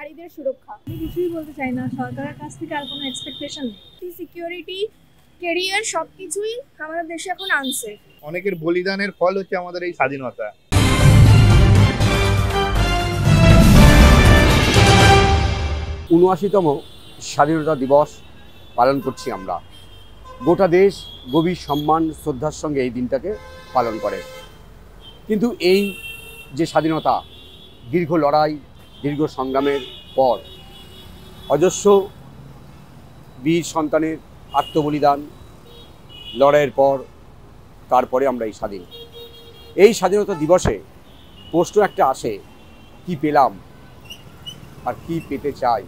নারীদের সুরক্ষা। আমি কিছুই বলতে চাই না, সরকারের কাছ থেকে আর কোনো এক্সপেকটেশন নেই। সিকিউরিটি, কেরিয়ার সবকিছুই আমাদের দেশে এখন আনসেফ। অনেকের বলিদানের ফল হচ্ছে আমাদের এই স্বাধীনতা। ৭৯তম স্বাধীনতা দিবস পালন করছি আমরা। গোটা দেশ গভীর সম্মান শ্রদ্ধার সঙ্গে এই দিনটাকে পালন করে। কিন্তু এই যে স্বাধীনতা, দীর্ঘ লড়াই, দীর্ঘ সংগ্রামের পর, অজস্র বীর সন্তানের আত্মবলিদান, লড়াইয়ের পর তারপরে আমরা এই স্বাধীন। এই স্বাধীনতা দিবসে প্রশ্ন একটা আসে, কি পেলাম আর কি পেতে চাই?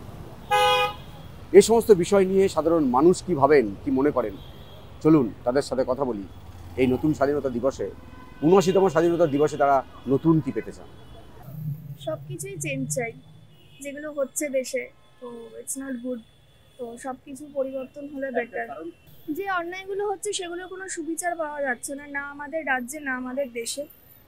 এই সমস্ত বিষয় নিয়ে সাধারণ মানুষ কি ভাবেন, কি মনে করেন, চলুন তাদের সাথে কথা বলি। এই নতুন স্বাধীনতা দিবসে, ৭৯তম স্বাধীনতা দিবসে তারা নতুন কি পেতে চান? সবকিছুই চেঞ্জ চাই, যেগুলো হচ্ছে দেশে, তো ইটস নট গুড। তো সবকিছু পরিবর্তন হলে বেটার। যে অন্যায়গুলো হচ্ছে সেগুলোর কোনো সুবিচার পাওয়া যাচ্ছে না, না আমাদের রাজ্যে না আমাদের দেশে।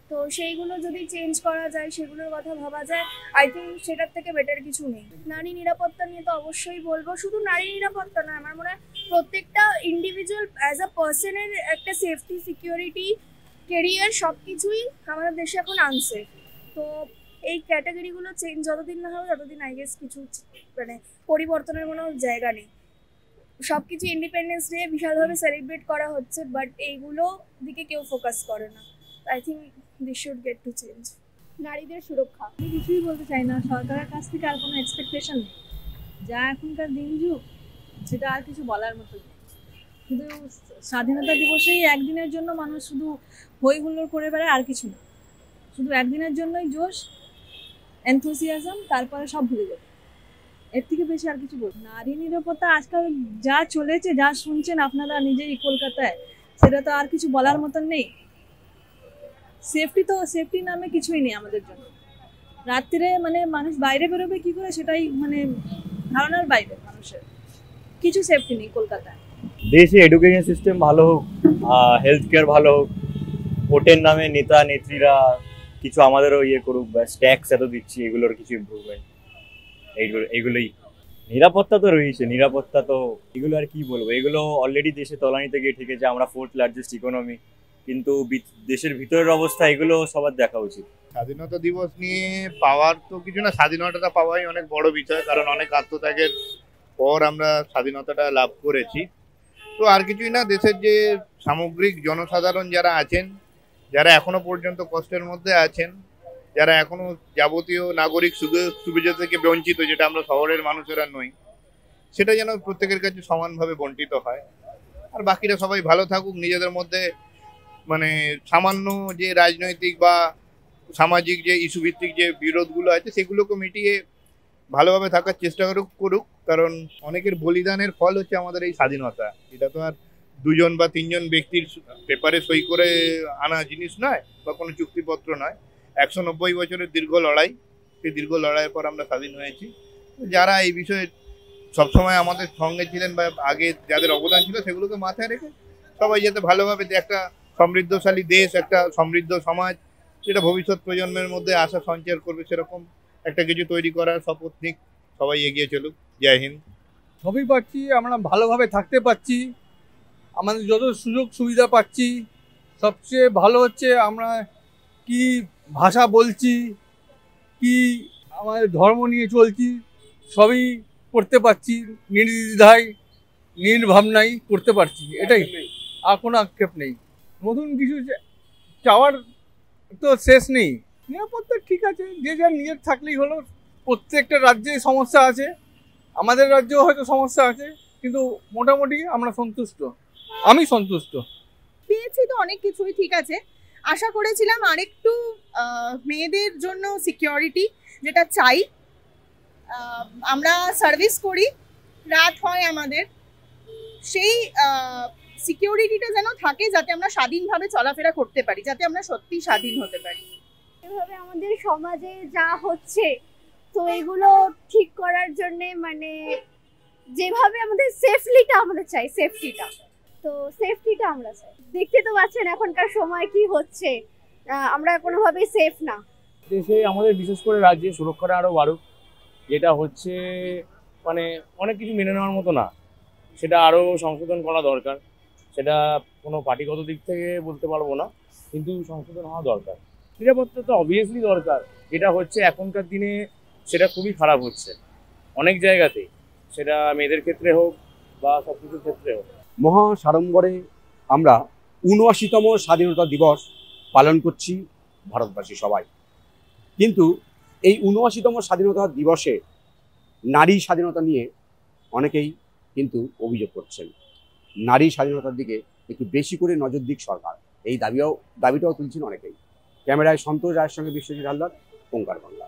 তো সেইগুলো যদি চেঞ্জ করা যায়, সেগুলোর কথা ভাবা যায়, আই থিঙ্ক সেটার থেকে বেটার কিছু নেই। নারী নিরাপত্তা নিয়ে তো অবশ্যই বলবো। শুধু নারী নিরাপত্তা নয়, আমার মনে হয় প্রত্যেকটা ইন্ডিভিজুয়াল অ্যাজ আ পার্সনের একটা সেফটি, সিকিউরিটি, কেরিয়ার সবকিছুই আমাদের দেশে এখন আনসেফ। তো এই ক্যাটাগরিগুলো চেঞ্জ যতদিন না হবে ততদিন আই গেস কিছু মানে পরিবর্তনের কোনো জায়গা নেই। সবকিছু ইন্ডিপেন্ডেন্স ডে বিশালভাবে সেলিব্রেট করা হচ্ছে, বাট এইগুলো দিকে কেউ ফোকাস করে না। I think this should get to change. নারীদের সুরক্ষা। আমি কিছুই বলতে চাই না, সরকারের কাছ থেকে আর কোনো এক্সপেকটেশন নেই। যা এখনকার দিন যুগ, সেটা আর কিছু বলার মতো নেই। শুধু স্বাধীনতা দিবসেই একদিনের জন্য মানুষ শুধু হই হুল্লোড় করে বেড়ায়, আর কিছু না। শুধু একদিনের জন্যই জোশ, এনথুসিয়াজম, তারপরে সব ভুলে যাবে। এর থেকে বেশি আর কিছু বলবো। নারী নিরাপত্তা আজকাল যা চলেছে, যা শুনছেন আপনারা নিজেই কলকাতায়, সেটা তো আর কিছু বলার মতন নেই। সেফটি নামে কিছুই নেই আমাদের জন্য। রাত্রিরে মানে মানুষ বাইরে বেরোবে কি করে, সেটাই মানে ধারণার বাইরে মানুষের। কিছু সেফটি নেই কলকাতায়। দেশে এডুকেশন সিস্টেম ভালো হোক, হেলথ কেয়ার ভালো হোক, ভোটের নামে নেতা নেত্রীরা কিছু আমাদেরও ইয়ে করুক, ব্যাস ট্যাক্স এত দিচ্ছি, এগুলোর কিছু ইম্প্রুভমেন্ট, এইগুলোই। নিরাপত্তা তো রয়েছে, নিরাপত্তা তো এগুলো আর কি বলবো, এগুলো অলরেডি দেশে তলানিতে গিয়ে ঠেকেছে। আমরা 4th লার্জেস্ট ইকোনমি, কিন্তু দেশের ভিতরের অবস্থা এগুলো সবার দেখা উচিত। স্বাধীনতা দিবস নিয়ে পাওয়ার তো কিছু না, স্বাধীনতাটা পাওয়াই অনেক বড় বিষয়, কারণ অনেক আত্মত্যাগের পর আমরা স্বাধীনতাটা লাভ করেছি। তো আর কিছুই না, দেশের যে সামগ্রিক জনসাধারণ যারা আছেন, যারা এখনো পর্যন্ত কষ্টের মধ্যে আছেন, যারা এখনো যাবতীয় নাগরিক সুবিধা থেকে বঞ্চিত, যেটা আমরা শহরের মানুষেরা নই, সেটা যেন প্রত্যেকের কাছে সমানভাবে বন্টিত হয়। আর বাকিরা সবাই ভালো থাকুক, নিজেদের মধ্যে মানে সামান্য যে রাজনৈতিক বা সামাজিক যে ইস্যু ভিত্তিক যে বিরোধগুলো আছে সেগুলোকে মিটিয়ে ভালোভাবে থাকার চেষ্টা করুক। কারণ অনেকের বলিদানের ফল হচ্ছে আমাদের এই স্বাধীনতা। এটা তো আর 2জন বা 3জন ব্যক্তির পেপারে সই করে আনা জিনিস নয়, বা কোনো চুক্তিপত্র নয়। 190 বছরের দীর্ঘ লড়াই, সেই দীর্ঘ লড়াইয়ের পর আমরা স্বাধীন হয়েছি। যারা এই বিষয়ে সবসময় আমাদের সঙ্গে ছিলেন বা আগে যাদের অবদান ছিল, সেগুলোকে মাথায় রেখে সবাই যাতে ভালোভাবে একটা সমৃদ্ধশালী দেশ, একটা সমৃদ্ধ সমাজ, যেটা ভবিষ্যৎ প্রজন্মের মধ্যে আশা সঞ্চার করবে, সেরকম একটা কিছু তৈরি করার শপথ নিক। সবাই এগিয়ে চলুক। জয় হিন্দ। সবই পাচ্ছি, আমরা ভালোভাবে থাকতে পারছি, আমাদের যত সুযোগ সুবিধা পাচ্ছি। সবচেয়ে ভালো হচ্ছে আমরা কি ভাষা বলছি, কি আমাদের ধর্ম নিয়ে চলছি, সবই করতে পারছি নির্দ্বিধায়, নির্ভাবনায় করতে পারছি। এটাই, আর কোনো আক্ষেপ নেই। নতুন কিছু চাওয়ার তো শেষ নেই। নিরাপত্তা ঠিক আছে, যে যা নিজের থাকলেই হলো। প্রত্যেকটা রাজ্যে সমস্যা আছে, আমাদের রাজ্যেও হয়তো সমস্যা আছে, কিন্তু মোটামুটি আমরা সন্তুষ্ট। আমি সন্তুষ্ট। পেয়েছি তো অনেক কিছুই ঠিক আছে। আশা করেছিলাম আরেকটু মেয়েদের জন্য সিকিউরিটি, যেটা চাই। আমরা সার্ভিস করি, রাত হয় আমাদের, সেই সিকিউরিটিটা যেন থাকে, যাতে আমরা স্বাধীনভাবে চলাফেরা করতে পারি, যাতে আমরা সত্যি স্বাধীন হতে পারি। এভাবে আমাদের সমাজে যা হচ্ছে, তো এগুলো ঠিক করার জন্যে মানে যেভাবে আমাদের সেফলিটা আমাদের চাই, সেফটিটা, তো সেফটিটা আমরা চাই। দেখতে তো পাচ্ছেন এখনকার সময় কি হচ্ছে, আমরা কোনোভাবেই সেফ না। দেশে আমাদের বিশেষ করে রাজ্যে সুরক্ষাটা আরও বাড়ুক, যেটা হচ্ছে মানে অনেক কিছু মেনে নেওয়ার মতো না, সেটা আরও সংশোধন করা দরকার। সেটা কোনো পার্টিগত দিক থেকে বলতে পারবো না, কিন্তু সংশোধন হওয়া দরকার। নিরাপত্তা তো অবভিয়াসলি দরকার, যেটা হচ্ছে এখনকার দিনে সেটা খুবই খারাপ হচ্ছে অনেক জায়গাতেই, সেটা মেয়েদের ক্ষেত্রে হোক বা সব কিছুর ক্ষেত্রে হোক। মহা সাড়ম্বরে আমরা ৭৯তম স্বাধীনতা দিবস পালন করছি ভারতবাসী সবাই। কিন্তু এই ৭৯তম স্বাধীনতা দিবসে নারী স্বাধীনতা নিয়ে অনেকেই কিন্তু অভিযোগ করছেন। নারী স্বাধীনতার দিকে একটু বেশি করে নজর দিক সরকার, এই দাবিটাও তুলছেন অনেকেই। ক্যামেরায় সন্তোষ রায়ের সঙ্গে বিশ্বজিৎ হালদার, ওঙ্কার বাংলা।